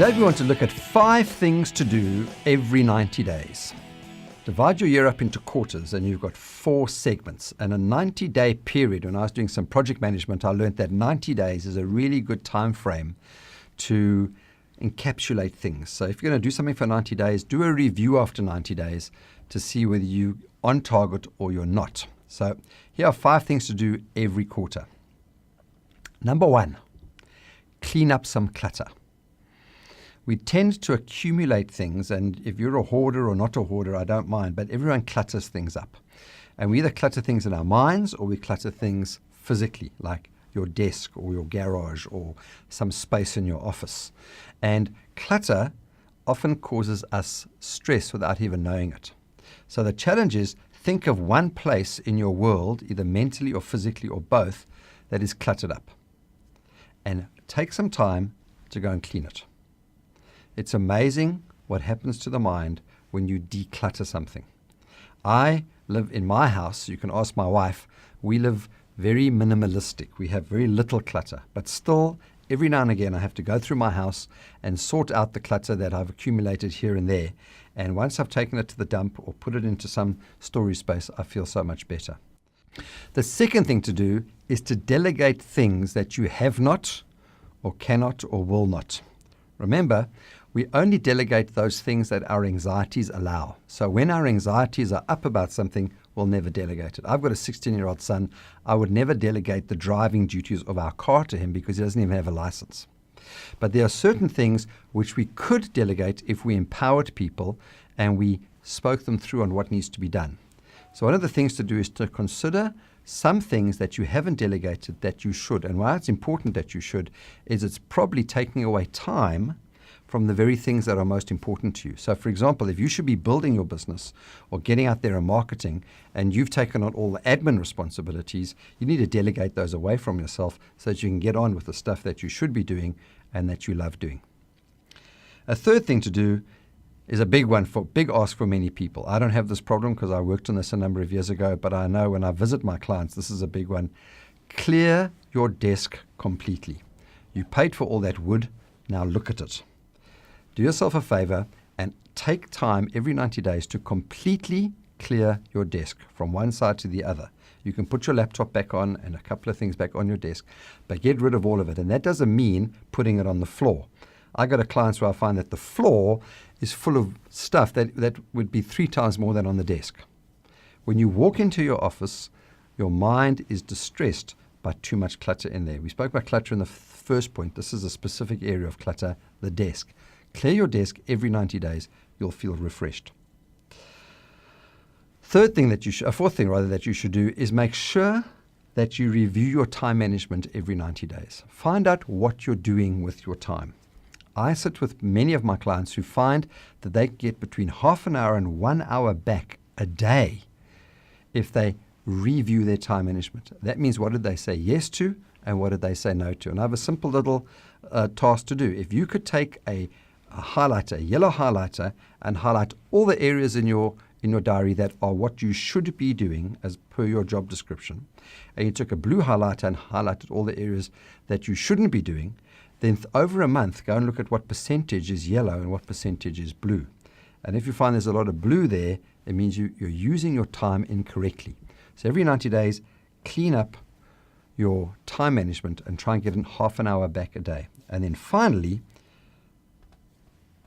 Today we want to look at 5 things to do every 90 days. Divide your year up into quarters and you've got 4 segments. And a 90-day period, when I was doing some project management, I learned that 90 days is a really good time frame to encapsulate things. So if you're going to do something for 90 days, do a review after 90 days to see whether you're on target or you're not. So here are 5 things to do every quarter. Number 1, clean up some clutter. We tend to accumulate things, and if you're a hoarder or not a hoarder, I don't mind, but everyone clutters things up. And we either clutter things in our minds or we clutter things physically, like your desk or your garage or some space in your office. And clutter often causes us stress without even knowing it. So the challenge is, think of one place in your world, either mentally or physically or both, that is cluttered up. And take some time to go and clean it. It's amazing what happens to the mind when you declutter something. I live in my house, you can ask my wife, we live very minimalistic. We have very little clutter, but still every now and again I have to go through my house and sort out the clutter that I've accumulated here and there. And once I've taken it to the dump or put it into some storage space, I feel so much better. The second thing to do is to delegate things that you have not or cannot or will not. Remember, we only delegate those things that our anxieties allow. So when our anxieties are up about something, we'll never delegate it. I've got a 16-year-old son. I would never delegate the driving duties of our car to him because he doesn't even have a license. But there are certain things which we could delegate if we empowered people and we spoke them through on what needs to be done. So one of the things to do is to consider some things that you haven't delegated that you should. And why it's important that you should is it's probably taking away time from the very things that are most important to you. So for example, if you should be building your business or getting out there and marketing and you've taken on all the admin responsibilities, you need to delegate those away from yourself so that you can get on with the stuff that you should be doing and that you love doing. A third thing to do is a big one, big ask for many people. I don't have this problem because I worked on this a number of years ago, but I know when I visit my clients, this is a big one. Clear your desk completely. You paid for all that wood, now look at it. Do yourself a favor and take time every 90 days to completely clear your desk from one side to the other. You can put your laptop back on and a couple of things back on your desk, but get rid of all of it. And that doesn't mean putting it on the floor. I go to clients where I find that the floor is full of stuff that would be 3 times more than on the desk. When you walk into your office, your mind is distressed by too much clutter in there. We spoke about clutter in the first point. This is a specific area of clutter, the desk. Clear your desk every 90 days. You'll feel refreshed. Fourth thing that you should do is make sure that you review your time management every 90 days. Find out what you're doing with your time. I sit with many of my clients who find that they get between half an hour and 1 hour back a day if they review their time management. That means, what did they say yes to and what did they say no to? And I have a simple little task to do. If you could take a highlighter, a yellow highlighter, and highlight all the areas in your diary that are what you should be doing as per your job description, and you took a blue highlighter and highlighted all the areas that you shouldn't be doing, then over a month, go and look at what percentage is yellow and what percentage is blue. And if you find there's a lot of blue there, it means you're using your time incorrectly. So every 90 days, clean up your time management and try and get in half an hour back a day. And then finally,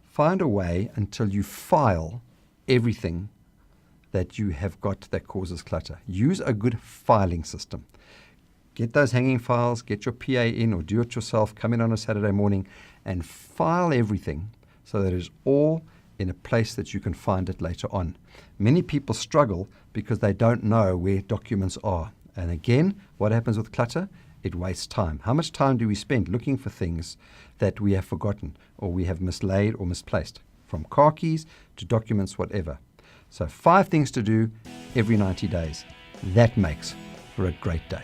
find a way until you file everything that you have got that causes clutter. Use a good filing system. Get those hanging files, get your PA in or do it yourself, come in on a Saturday morning and file everything so that it's all in a place that you can find it later on. Many people struggle because they don't know where documents are. And again, what happens with clutter? It wastes time. How much time do we spend looking for things that we have forgotten or we have mislaid or misplaced? From car keys to documents, whatever. So 5 things to do every 90 days. That makes for a great day.